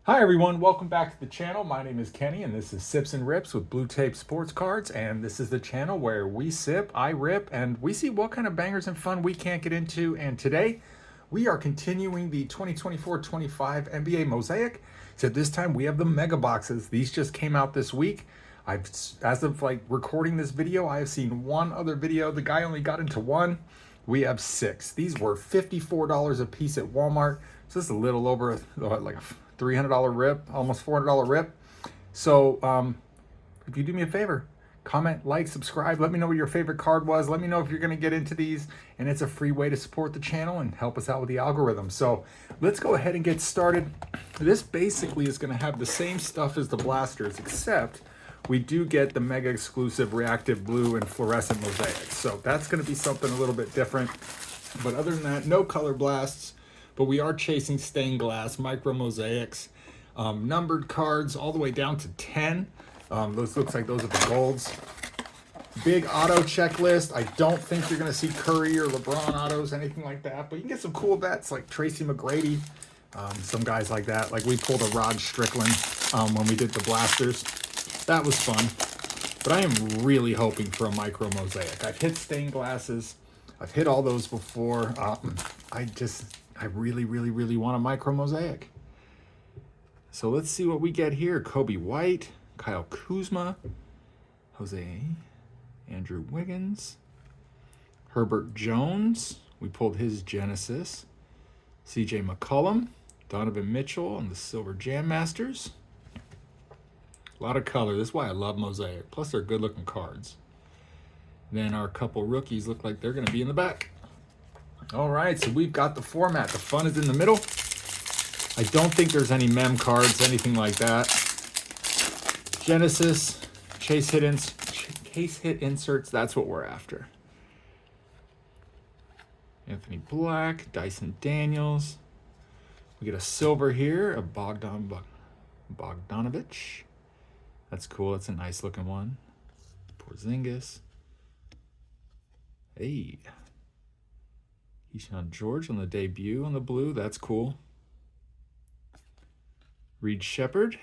Hi everyone, welcome back to the channel. My name is Kenny and this is Sips and Rips with Blue Tape Sports Cards, and this is the channel where we sip, I rip, and we see what kind of bangers and fun we can't get into. And today we are continuing the 2024-25 NBA Mosaic. So this time we have the mega boxes. These just came out this week. As of recording this video, I have seen one other video. The guy only got into one. We have six. These were $54 a piece at Walmart. So this is a little over like a $300 rip, almost $400 rip. So if you do me a favor, comment, like, subscribe, let me know what your favorite card was, let me know if you're going to get into these, and it's a free way to support the channel and help us out with the algorithm. So let's go ahead and get started. This basically is going to have the same stuff as the blasters, except we do get the mega exclusive reactive blue and fluorescent mosaics. So that's going to be something a little bit different. But other than that, no color blasts. But we are chasing stained glass, micro mosaics, numbered cards all the way down to 10. Those looks like those are the golds. Big auto checklist. I don't think you're going to see Curry or LeBron autos, anything like that. But you can get some cool bets like Tracy McGrady, some guys like that. Like we pulled a Rod Strickland when we did the blasters. That was fun. But I am really hoping for a micro mosaic. I've hit stained glasses. I've hit all those before. I really want a micro mosaic. So let's see what we get here. Kobe White, Kyle Kuzma, Jose, Andrew Wiggins, Herbert Jones. We pulled his Genesis. CJ McCollum, Donovan Mitchell on the Silver Jam Masters. A lot of color. This is why I love mosaic. Plus they're good looking cards. Then our couple rookies look like they're going to be in the back. All right, so we've got the format. The fun is in the middle. I don't think there's any mem cards, anything like that. Genesis, case hit inserts, that's what we're after. Anthony Black, Dyson Daniels. We get a silver here, a Bogdanovich. That's cool, that's a nice looking one. Porzingis. Hey. Keyshawn George on the debut on the blue. That's cool. Reed Shepherd.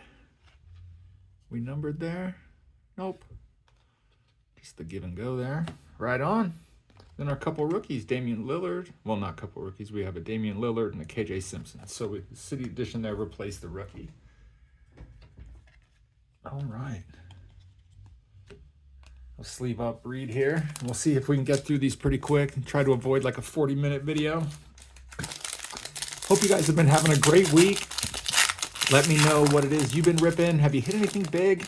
We numbered there? Nope. Just the give and go there. Right on. Then our couple rookies. Damian Lillard. Well, not couple rookies. We have a Damian Lillard and a KJ Simpson. So the City Edition there replaced the rookie. All right. I'll sleeve up Reed here. We'll see if we can get through these pretty quick and try to avoid like a 40-minute video. Hope you guys have been having a great week. Let me know what it is you've been ripping. Have you hit anything big?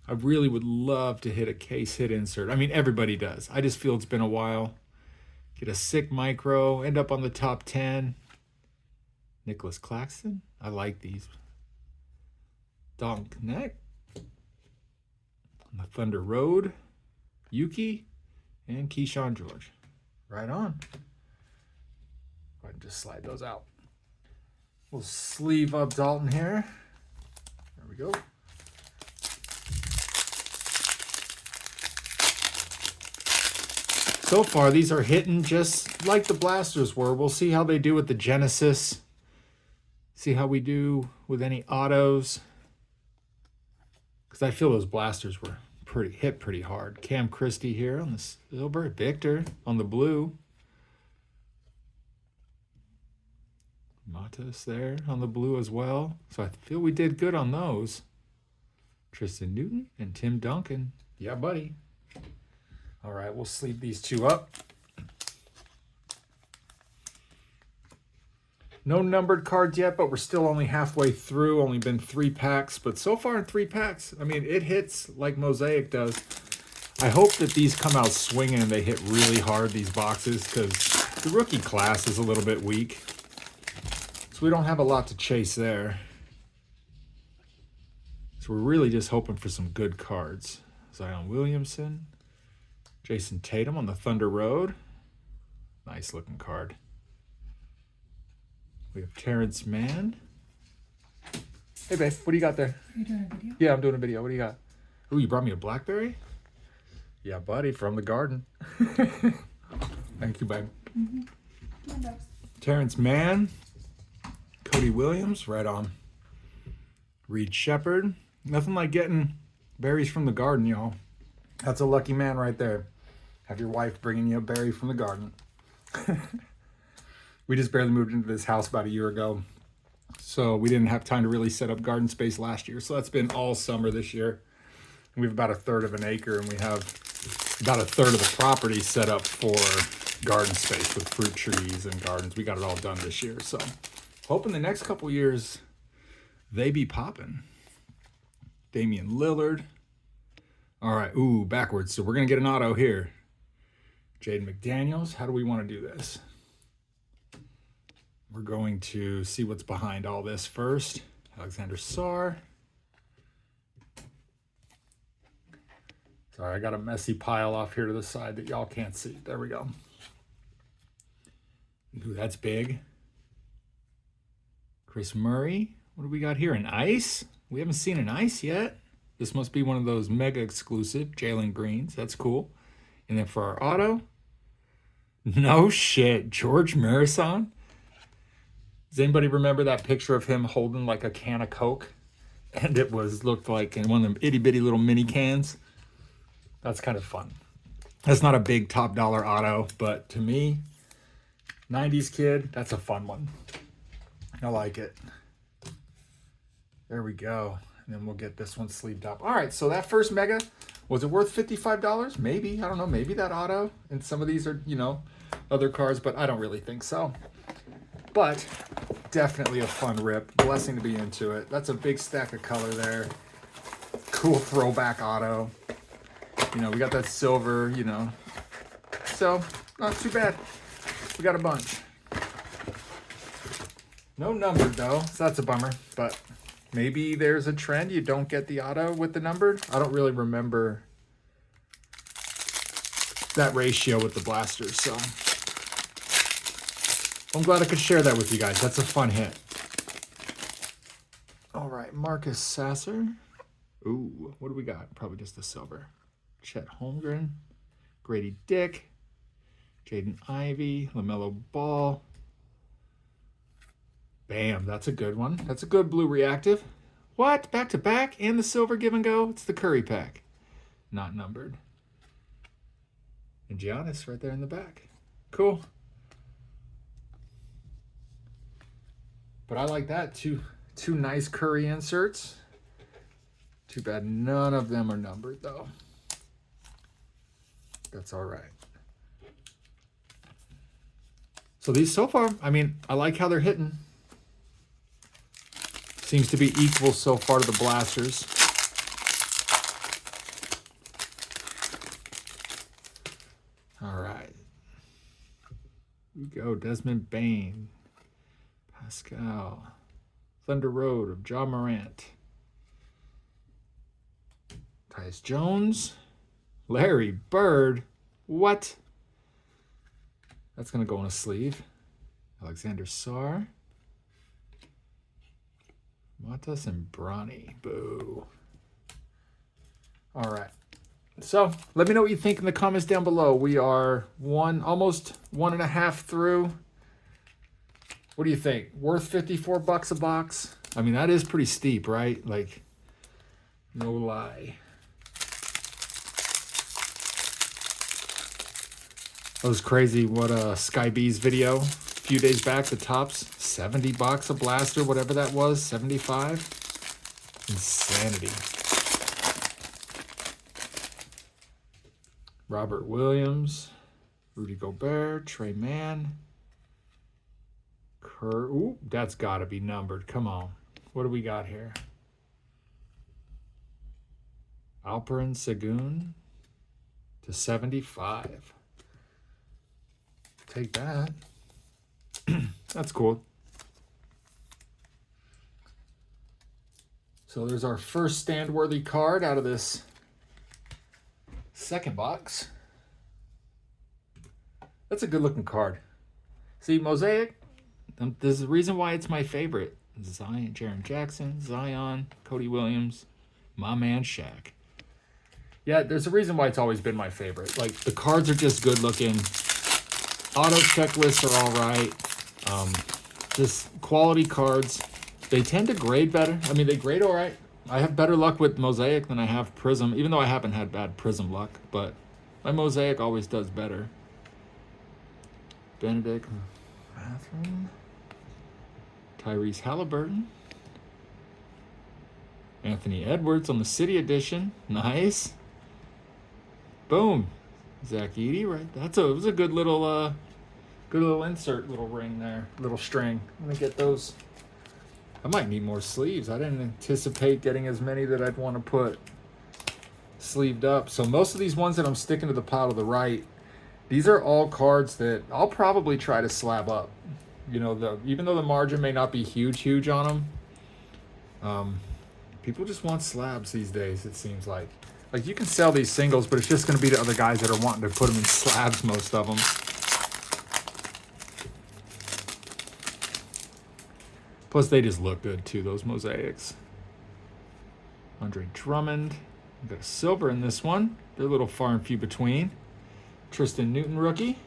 I really would love to hit a case hit insert. I mean, everybody does. I just feel it's been a while. Get a sick micro, end up on the top 10. Nicholas Claxton. I like these. Donk Neck. The Thunder Road, Yuki, and Keyshawn George. Right on. Go ahead and just slide those out. We'll sleeve up Dalton here. There we go. So far, these are hitting just like the blasters were. We'll see how they do with the Genesis. See how we do with any autos. Because I feel those blasters were hit pretty hard. Cam Christie here on the silver. Victor on the blue. Matas there on the blue as well. So I feel we did good on those. Tristan Newton and Tim Duncan. Yeah, buddy. All right, we'll sleeve these two up. No numbered cards yet, but we're still only halfway through. Only been 3 packs, but so far in 3 packs, I mean, it hits like Mosaic does. I hope that these come out swinging and they hit really hard, these boxes, because the rookie class is a little bit weak. So we don't have a lot to chase there. So we're really just hoping for some good cards. Zion Williamson, Jason Tatum on the Thunder Road. Nice looking card. We have Terrence Mann. Hey, babe, what do you got there? Are you doing a video? Yeah, I'm doing a video. What do you got? Ooh, you brought me a blackberry? Yeah, buddy, from the garden. Thank you, babe. Mm-hmm. Terrence Mann. Cody Williams, right on. Reed Shepherd. Nothing like getting berries from the garden, y'all. That's a lucky man right there. Have your wife bringing you a berry from the garden. We just barely moved into this house about a year ago, so we didn't have time to really set up garden space last year. So that's been all summer this year. We have about 1/3 of an acre, and we have about 1/3 of the property set up for garden space with fruit trees and gardens. We got it all done this year, so hoping the next couple years they be popping. Damian Lillard. All right, ooh, backwards. So we're gonna get an auto here. Jaden McDaniels. How do we want to do this? We're going to see what's behind all this first. Alexander Sarr. Sorry, I got a messy pile off here to the side that y'all can't see. There we go. Ooh, that's big. Chris Murray. What do we got here? An ice? We haven't seen an ice yet. This must be one of those mega exclusive Jalen Greens. That's cool. And then for our auto, no shit, George Marison. Does anybody remember that picture of him holding like a can of Coke? And it looked like in one of them itty bitty little mini cans. That's kind of fun. That's not a big top dollar auto, but to me, 90s kid, that's a fun one. I like it. There we go. And then we'll get this one sleeved up. All right, so that first mega, was it worth $55? Maybe, I don't know, maybe that auto. And some of these are, other cards, but I don't really think so. But definitely a fun rip. Blessing to be into it. That's a big stack of color there. Cool throwback auto. We got that silver, So, not too bad. We got a bunch. No numbered though, so that's a bummer. But maybe there's a trend you don't get the auto with the numbered. I don't really remember that ratio with the blasters, so I'm glad I could share that with you guys. That's a fun hit. All right, Marcus Sasser. Ooh, what do we got? Probably just the silver. Chet Holmgren, Grady Dick, Jaden Ivey, LaMelo Ball. Bam, that's a good one. That's a good blue reactive. What? Back to back and the silver give and go? It's the Curry pack. Not numbered. And Giannis right there in the back. Cool. But I like that. Two nice Curry inserts. Too bad none of them are numbered though. That's all right. So these so far, I like how they're hitting. Seems to be equal so far to the blasters. All right. Here we go. Desmond Bain. Pascal. Thunder Road of Ja Morant. Tyus Jones. Larry Bird. What? That's going to go on a sleeve. Alexander Sarr. Matas and Bronny. Boo. All right. So let me know what you think in the comments down below. We are almost 1.5 through. What do you think? Worth $54 a box? That is pretty steep, right? Like, no lie. That was crazy. What Sky B's video a few days back, the tops, $70 a blaster, whatever that was, 75. Insanity. Robert Williams, Rudy Gobert, Trey Mann, ooh, that's got to be numbered. Come on. What do we got here? Alperen Sengun to 75. Take that. That's cool. So there's our first stand-worthy card out of this second box. That's a good-looking card. See, Mosaic, there's a reason why it's my favorite. Zion, Jaren Jackson, Zion, Cody Williams, my man Shaq. Yeah, there's a reason why it's always been my favorite. Like, the cards are just good-looking. Auto checklists are all right. Just quality cards. They tend to grade better. I mean, they grade all right. I have better luck with Mosaic than I have Prism, even though I haven't had bad Prism luck, but my Mosaic always does better. Benedict Mathurin. Tyrese Halliburton. Anthony Edwards on the City Edition. Nice. Boom. Zach Edey, right? It was a good little insert, little ring there, little string. Let me get those. I might need more sleeves. I didn't anticipate getting as many that I'd want to put sleeved up. So most of these ones that I'm sticking to the pile to the right, these are all cards that I'll probably try to slab up. You know, even though the margin may not be huge on them, people just want slabs these days, it seems like. Like, you can sell these singles, but it's just going to be to other guys that are wanting to put them in slabs, most of them. Plus, they just look good, too, those Mosaics. Andre Drummond. We've got a silver in this one. They're a little far and few between. Tristan Newton, rookie.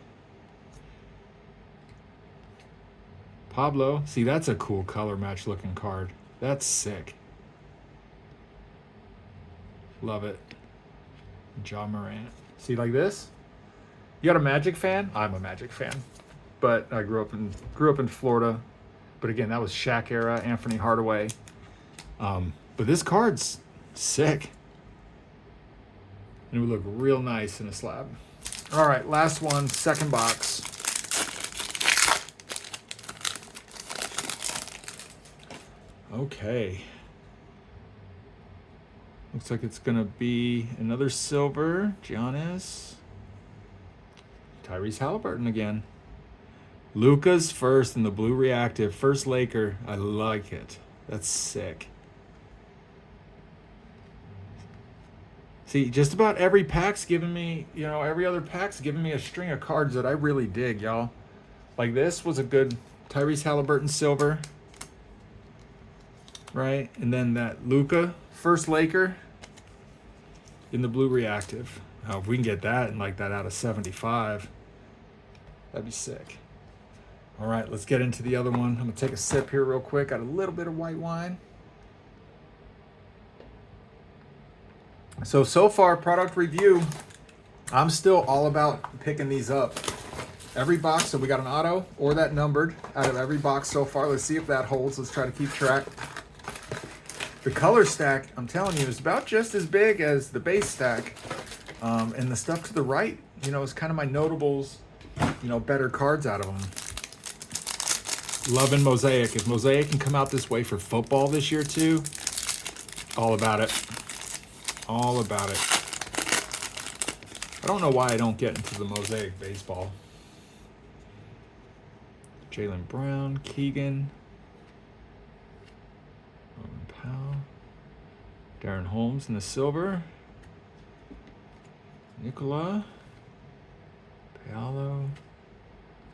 Pablo. See, that's a cool color match looking card. That's sick. Love it. John Morant. See, like this? You got a Magic fan? I'm a Magic fan. But I grew up in Florida. But again, that was Shaq era, Anthony Hardaway. But this card's sick. And it would look real nice in a slab. All right, last one, second box. Okay. Looks like it's going to be another silver. Giannis. Tyrese Halliburton again. Luka's first in the blue reactive. First Laker. I like it. That's sick. See, just about every pack's giving me, every other pack's giving me a string of cards that I really dig, y'all. Like this was a good Tyrese Halliburton silver. Right? And then that Luka first Laker in the blue reactive. Now, if we can get that and like that out of 75, that'd be sick. All right, let's get into the other one. I'm going to take a sip here real quick. Got a little bit of white wine. So far, product review, I'm still all about picking these up. Every box, so we got an auto or that numbered out of every box so far. Let's see if that holds. Let's try to keep track. The color stack, I'm telling you, is about just as big as the base stack. And the stuff to the right, is kind of my notables, better cards out of them. Loving Mosaic. If Mosaic can come out this way for football this year too, all about it. All about it. I don't know why I don't get into the Mosaic baseball. Jaylen Brown, Keegan, Norman Powell, Darren Holmes in the silver, Nicola, Paolo,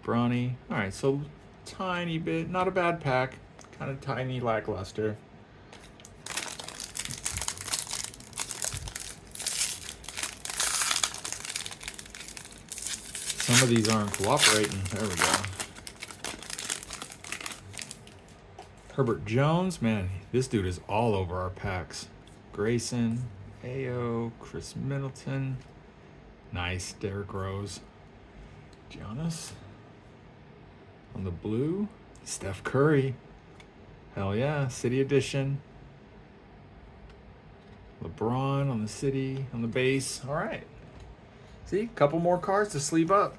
Bronny. All right, so tiny bit, not a bad pack, kind of tiny, lackluster. Some of these aren't cooperating. There we go. Herbert Jones, man, this dude is all over our packs. Grayson, Ayo, Chris Middleton. Nice, Derrick Rose. Giannis. On the blue, Steph Curry. Hell yeah, City Edition. LeBron on the City, on the base. All right. See, a couple more cards to sleeve up.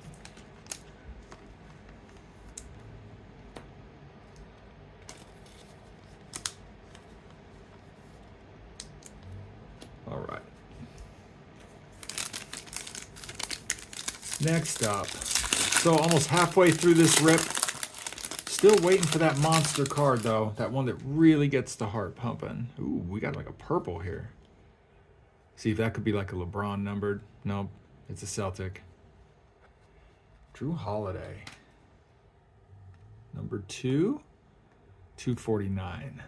All right. Next up. So almost halfway through this rip. Still waiting for that monster card, though. That one that really gets the heart pumping. Ooh, we got like a purple here. See if that could be like a LeBron numbered. Nope, it's a Celtic. Drew Holiday. Number 2, 249.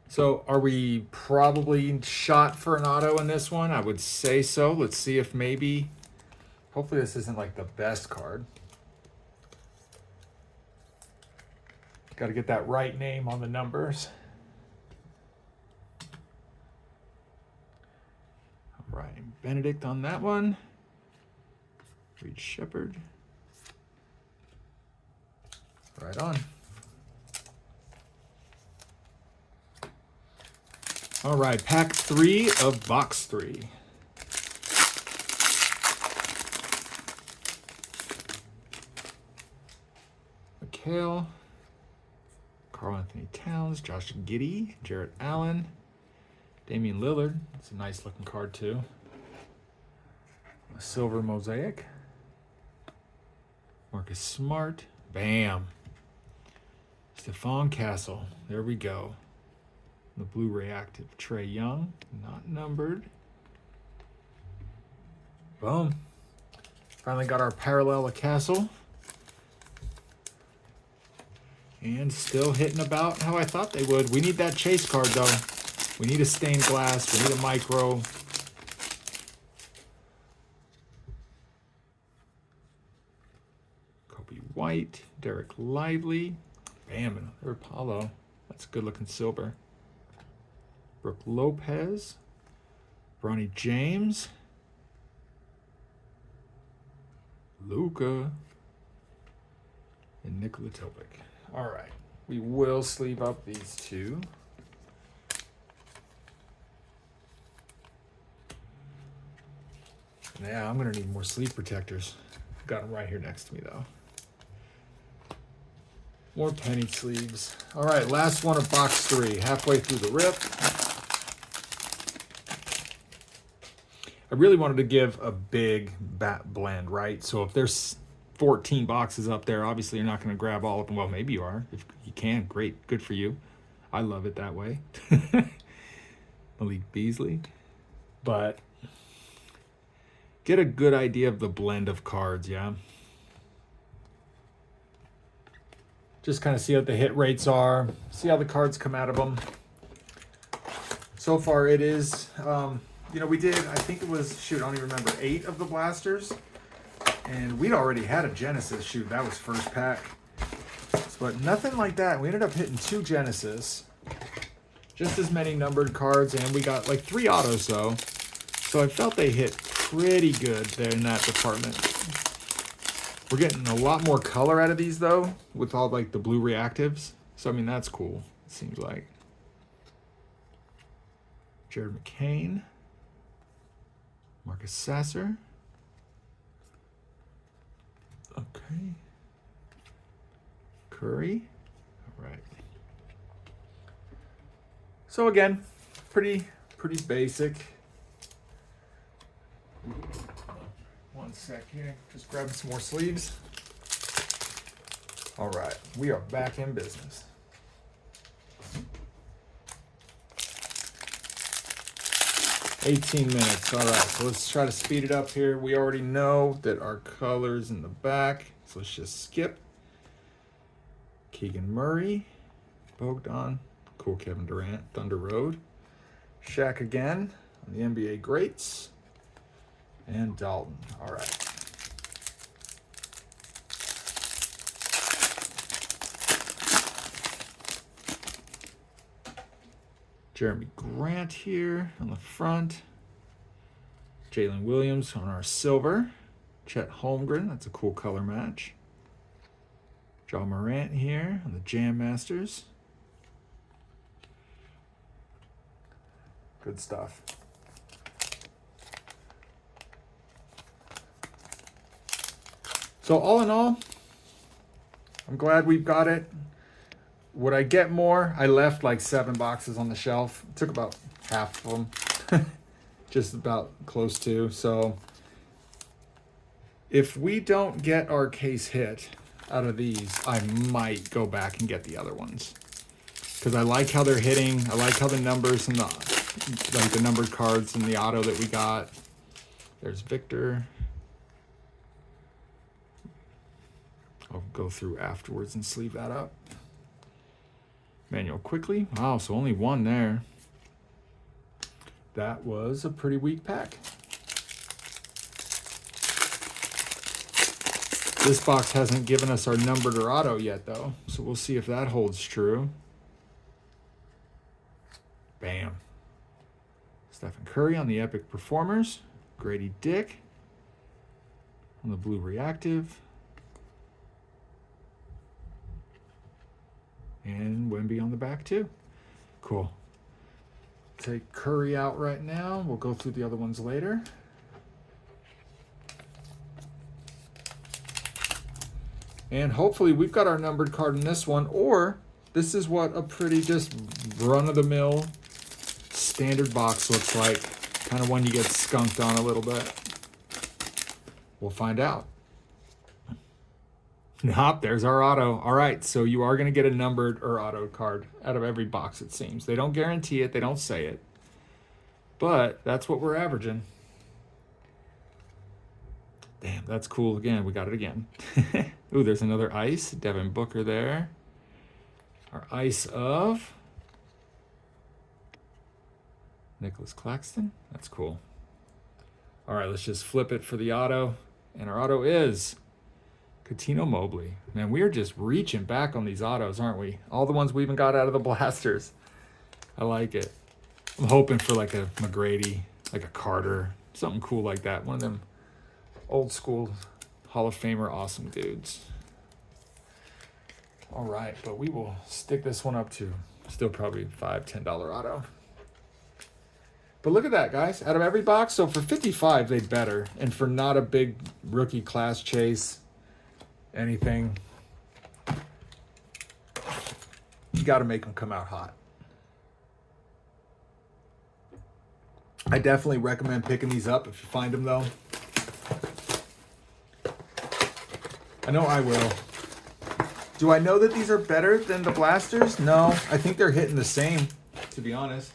So are we probably shot for an auto in this one? I would say so. Let's see if maybe... Hopefully this isn't like the best card. Got to get that right name on the numbers. All right, Benedict on that one. Reed Shepherd. Right on. All right, pack 3 of box 3. McHale, Karl Anthony Towns, Josh Giddey, Jarrett Allen, Damian Lillard. It's a nice looking card too. A silver mosaic. Marcus Smart. Bam. Stephon Castle. There we go. The blue reactive. Trey Young. Not numbered. Boom. Finally got our parallel of Castle. And still hitting about how I thought they would. We need that chase card though. We need a stained glass. We need a micro. Kobe White. Derek Lively. Bam, another Apollo. That's a good looking silver. Brooke Lopez. Bronny James. Luka. And Nikola Topic. All right, we will sleeve up these two. Yeah, I'm gonna need more sleeve protectors. Got them right here next to me though. More penny sleeves. All right, last one of box 3, halfway through the rip. I really wanted to give a big bat blend, right? So if there's 14 boxes up there, obviously you're not going to grab all of them. Well, maybe you are. If you can, great. Good for you. I love it that way. Malik Beasley. But get a good idea of the blend of cards, yeah? Just kind of see what the hit rates are. See how the cards come out of them. So far it is, you know, we did, I think it was, shoot, I don't even remember, 8 of the blasters. And we'd already had a Genesis. Shoot, that was first pack. But nothing like that. We ended up hitting 2 Genesis. Just as many numbered cards. And we got like 3 autos, though. So I felt they hit pretty good there in that department. We're getting a lot more color out of these, though. With all like the blue reactives. So, I mean, that's cool. It seems like. Jared McCain. Marcus Sasser. Okay. Curry. All right. So again, pretty basic. One sec here. Just grabbing some more sleeves. All right. We are back in business. $18. All right, so let's try to speed it up here. We already know that our color's in the back, so let's just skip. Keegan Murray, Bogdan, cool Kevin Durant, Thunder Road. Shaq again on the NBA greats. And Dalton. All right. Jeremy Grant here on the front. Jalen Williams on our silver. Chet Holmgren, that's a cool color match. John Morant here on the Jam Masters. Good stuff. So all in all, I'm glad we've got it. Would I get more? I left like 7 boxes on the shelf. Took about half of them. Just about close to. So if we don't get our case hit out of these, I might go back and get the other ones. Because I like how they're hitting. I like how the numbers and the numbered cards and the auto that we got. There's Victor. I'll go through afterwards and sleeve that up. Manuel Quickly. Wow, so only 1 there. That was a pretty weak pack. This box hasn't given us our numbered or auto yet, though. So we'll see if that holds true. Bam. Stephen Curry on the Epic Performers. Grady Dick on the Blue Reactive. And Wemby on the back, too. Cool. Take Curry out right now. We'll go through the other ones later. And hopefully we've got our numbered card in this one, or this is what a pretty just run-of-the-mill standard box looks like. Kind of one you get skunked on a little bit. We'll find out. Nope, there's our auto. All right, so you are going to get a numbered or auto card out of every box, it seems. They don't guarantee it. They don't say it. But that's what we're averaging. Damn, that's cool. Again, we got it again. Ooh, there's another ice. Devin Booker there. Our ice of Nicholas Claxton. That's cool. All right, let's just flip it for the auto. And our auto is Cuttino Mobley. Man, we are just reaching back on these autos, aren't we? All the ones we even got out of the blasters. I like it. I'm hoping for like a McGrady, like a Carter, something cool like that. One of them old school Hall of Famer awesome dudes. All right, but we will stick this one up to still probably $5, $10 auto. But look at that, guys. Out of every box, so for 55, they'd better. And for not a big rookie class chase, anything, you got to make them come out hot. I definitely recommend picking these up if you find them, though. I know I will. Do I know that these are better than the blasters? No, I think they're hitting the same, to be honest.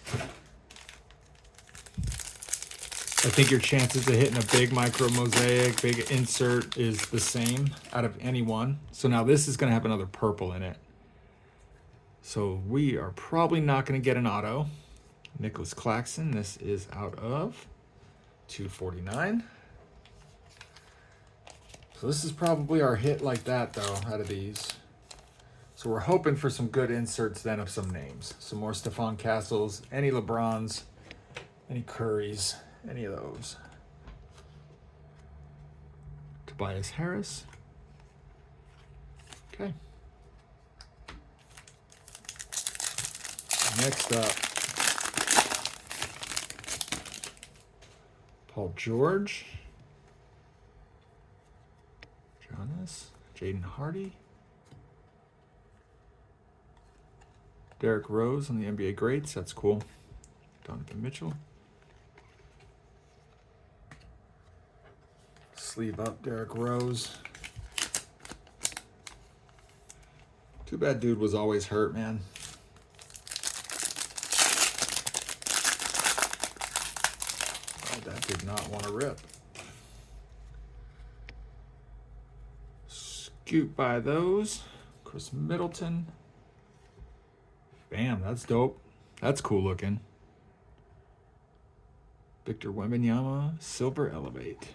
I think your chances of hitting a big micro mosaic, big insert is the same out of any one. So now this is going to have another purple in it. So we are probably not going to get an auto. Nicholas Claxton, this is out of 249. So this is probably our hit like that, though, out of these. So we're hoping for some good inserts then of some names. Some more Stephon Castles, any LeBrons, any Currys, any of those. Tobias Harris. Okay. Next up, Paul George. Giannis. Jaden Hardy. Derrick Rose on the NBA greats. That's cool. Donovan Mitchell. Sleeve up Derrick Rose. Too bad dude was always hurt, man. Oh, that did not want to rip. Scoot by those. Chris Middleton. Bam, that's dope. That's cool looking. Victor Wembanyama, Silver Elevate.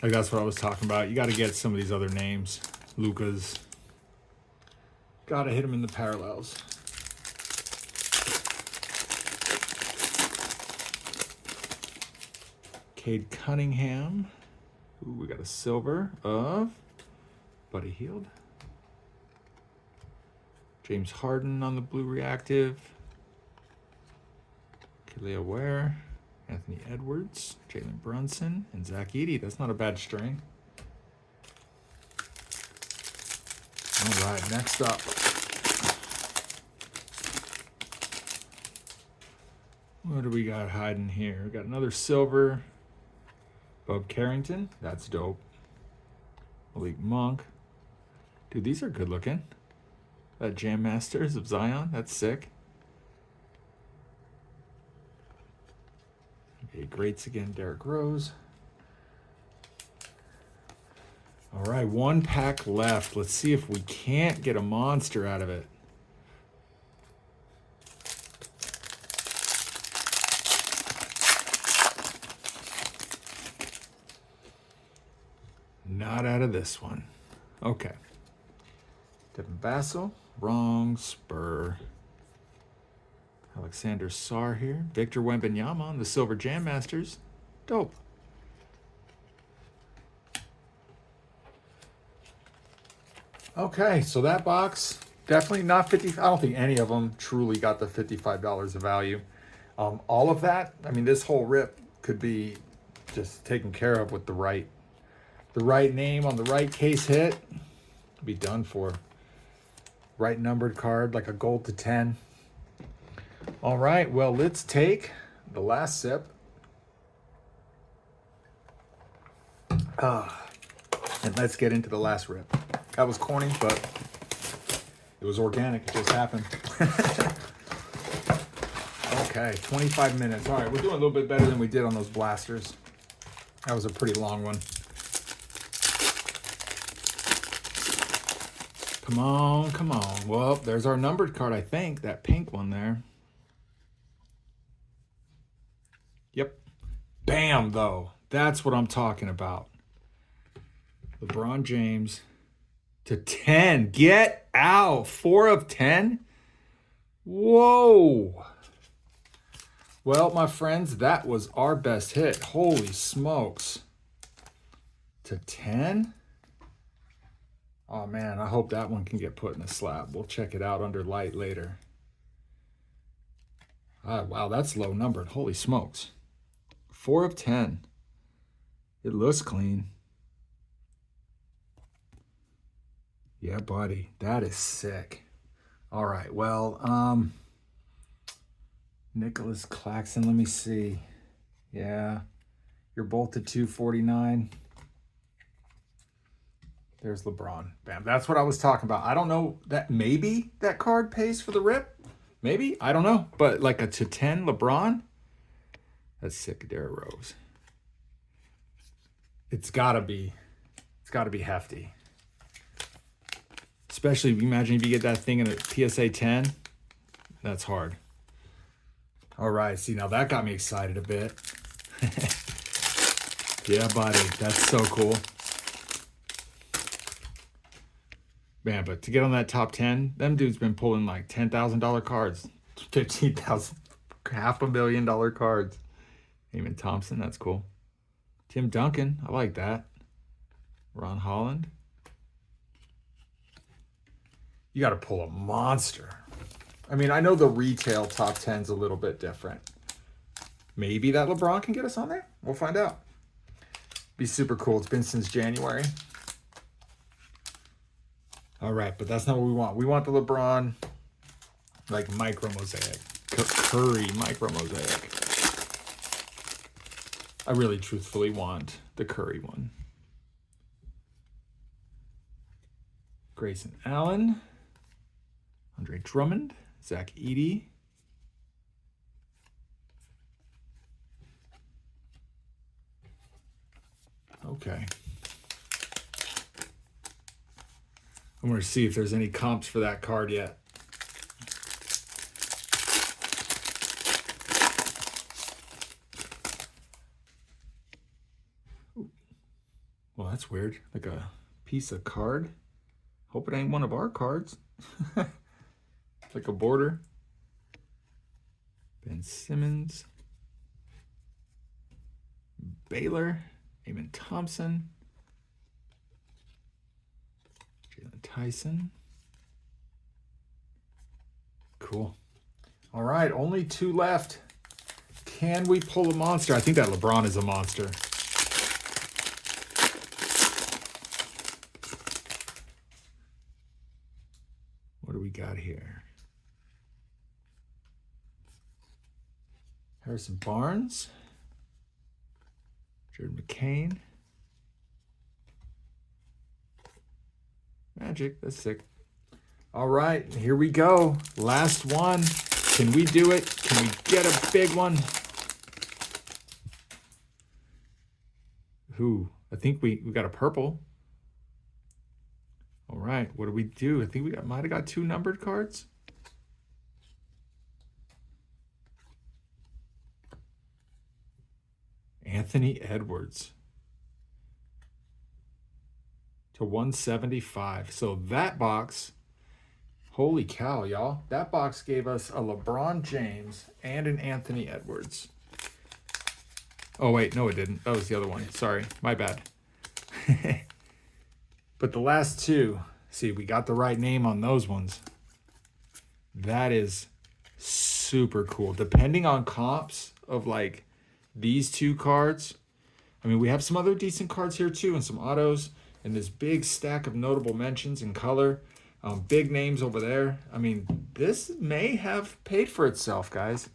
Like that's what I was talking about. You got to get some of these other names. Luka's. Got to hit him in the parallels. Cade Cunningham. Ooh, we got a silver of Buddy Hield. James Harden on the blue reactive. Kelly Ware. Anthony Edwards, Jalen Brunson, and Zach Edey. That's not a bad string. All right, next up. What do we got hiding here? We got another silver. Bob Carrington. That's dope. Malik Monk. Dude, these are good looking. That Jam Masters of Zion. That's sick. Okay, greats again, Derrick Rose. All right, one pack left. Let's see if we can't get a monster out of it. Not out of this one. Okay. Devin Vassell, wrong spur. Alexander Sarr here. Victor Wembanyama on the Silver Jam Masters. Dope. Okay, so that box, definitely not 50. I don't think any of them truly got the $55 of value. All of that, I mean, this whole rip could be just taken care of with the right name on the right case hit. Be done for. Right numbered card, like a gold to 10. All right, well, let's take the last sip. And let's get into the last rip. That was corny, but it was organic. It just happened. Okay, 25 minutes. All right, we're doing a little bit better than we did on those blasters. That was a pretty long one. Come on, come on. Well, there's our numbered card, I think. That pink one there. Yep. Bam, though. That's what I'm talking about. LeBron James to 10. Get out. 4 of 10? Whoa. Well, my friends, that was our best hit. Holy smokes. To 10? Oh, man, I hope that one can get put in a slab. We'll check it out under light later. Wow, that's low numbered. Holy smokes. 4 of 10. It looks clean. Yeah, buddy. That is sick. All right, well, Nicholas Claxton, let me see. Yeah, you're both to 249. There's LeBron. Bam. That's what I was talking about. I don't know that maybe that card pays for the rip. Maybe. I don't know. But like a to 10 LeBron, that's sick. Derrick Rose. It's gotta be hefty. Especially imagine if you get that thing in a PSA 10. That's hard. All right. See, now that got me excited a bit. Yeah, buddy. That's so cool. Man, but to get on that top 10, them dudes been pulling like $10,000 cards, 15,000, $500,000 cards. Eamon Thompson, that's cool. Tim Duncan, I like that. Ron Holland. You got to pull a monster. I mean, I know the retail top 10's a little bit different. Maybe that LeBron can get us on there. We'll find out. Be super cool. It's been since January. All right, but that's not what we want. We want the LeBron, like, micro mosaic. Curry micro mosaic. I really truthfully want the Curry one. Grayson Allen. Andre Drummond. Zach Edey. Okay. I'm going to see if there's any comps for that card yet. Ooh. Well, that's weird. Like a piece of card. Hope it ain't one of our cards. Like a border. Ben Simmons. Baylor. Eamon Thompson. Jalen Tyson. Cool. All right, only 2 left. Can we pull a monster? I think that LeBron is a monster. What do we got here? Harrison Barnes. Jared McCain. Magic, that's sick. All right, here we go. Last one. Can we do it? Can we get a big one? Who? I think we got a purple. All right, what do we do? I think we might have got 2 numbered cards. Anthony Edwards. to 175. So that box, holy cow, y'all. That box gave us a LeBron James and an Anthony Edwards. Oh, wait, no, it didn't. That was the other one. Sorry, my bad. But the last two, see, we got the right name on those ones. That is super cool. Depending on comps of like these two cards, I mean, we have some other decent cards here too and some autos and this big stack of notable mentions in color. Big names over there. I mean, this may have paid for itself, guys.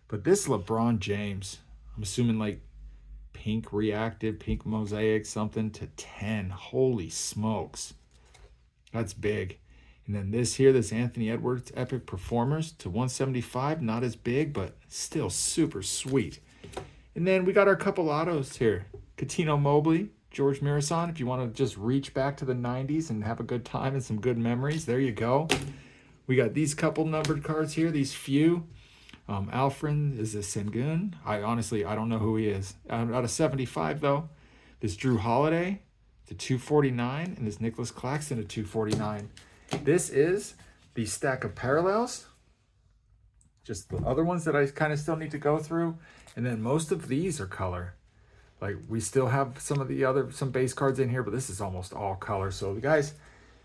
But this LeBron James, I'm assuming like pink reactive, pink mosaic, something to 10. Holy smokes. That's big. And then this here, this Anthony Edwards Epic Performers to 175. Not as big, but still super sweet. And then we got our couple autos here. Coutinho Mobley, George Mirasan. If you want to just reach back to the 90s and have a good time and some good memories, there you go. We got these couple numbered cards here, these few. Alfred is a Sengun. I don't know who he is. Out of 75, though. This Drew Holiday to 249, and this Nicholas Claxton to 249. This is the stack of parallels. Just the other ones that I kind of still need to go through. And then most of these are color. Like, we still have some base cards in here, but this is almost all color. So, guys,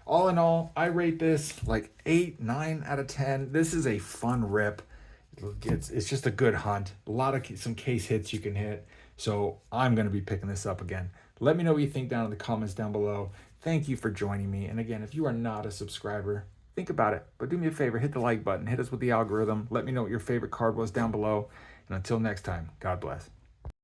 all in all, I rate this like 8, 9 out of 10. This is a fun rip. It's just a good hunt. A lot of some case hits you can hit. So I'm going to be picking this up again. Let me know what you think down in the comments down below. Thank you for joining me. And again, if you are not a subscriber, think about it. But do me a favor, hit the like button. Hit us with the algorithm. Let me know what your favorite card was down below. And until next time, God bless.